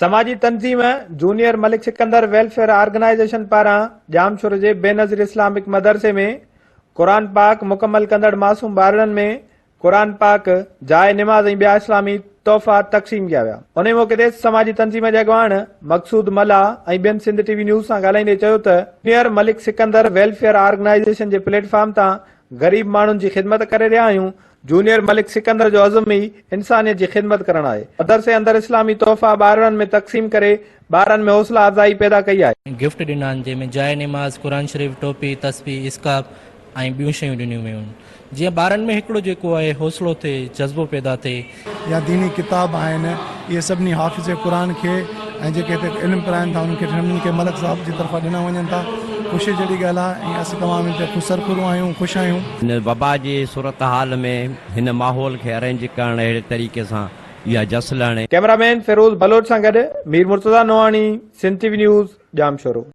समाजी तंजीम junior Malik Sikandar welfare organisation पारां जामशोर जे बेनज़ीर इस्लामिक मदरसे में कुरान पाक मुकम्मल कंदड़ मासूम ॿारनि में कुरान पाक जाए निमाज़ ऐं ॿिया इस्लामी तोहफ़ा तक़सीम किया विया। उन मौके ते समाजी तंजीम जे अॻवान मक़सूद मला ऐं ॿियनि सिंध टीवी न्यूज़ सां ॻाल्हाईंदे चयो त junior Malik Sikandar welfare organisation जे प्लेटफॉर्म तां ग़रीब माण्हुनि जी ख़िदमत करे रहिया आहियूं। जूनियर मलिक सिकंदर जो अज़म ई इंसानियत जी ख़िदमत करण आहे। मदरसे अंदर इस्लामी तोहफ़ा ॿारनि में तक़सीम करे ॿारनि में हौसला अफ़ज़ाई पैदा कई आहे। गिफ्ट ॾिना आहिनि जंहिंमें जाए निमाज़ कुरान शरीफ़ टोपी तस्बीह इस्काप ऐं ॿियूं शयूं ॾिनियूं वियूं आहिनि जीअं ॿारनि में हिकिड़ो जेको आहे हौसलो थिए जज़्बो पैदा थिए। या दीनी किताब आहिनि इहे सभिनी हाफ़िज़ क़ुरान खे ऐं जेके हिते इल्मु पढ़ाइनि था उन्हनि खे मलिक साहिब जी तरफ़ां ॾिना वञनि था। ख़ुशी जहिड़ी ॻाल्हि आहे ऐं असीं तमामु हिते सरख़ुरू आहियूं, ख़ुशि आहियूं। हिन वबा जी सूरत हाल में हिन माहौल खे अरेंज करणु अहिड़े तरीक़े सां इहा जस लहणे। कैमरामैन फिरोज़ बलोच सां गॾु मीर मुर्तज़ा नोआणी, सिंध टीवी न्यूज़, जामशोरो।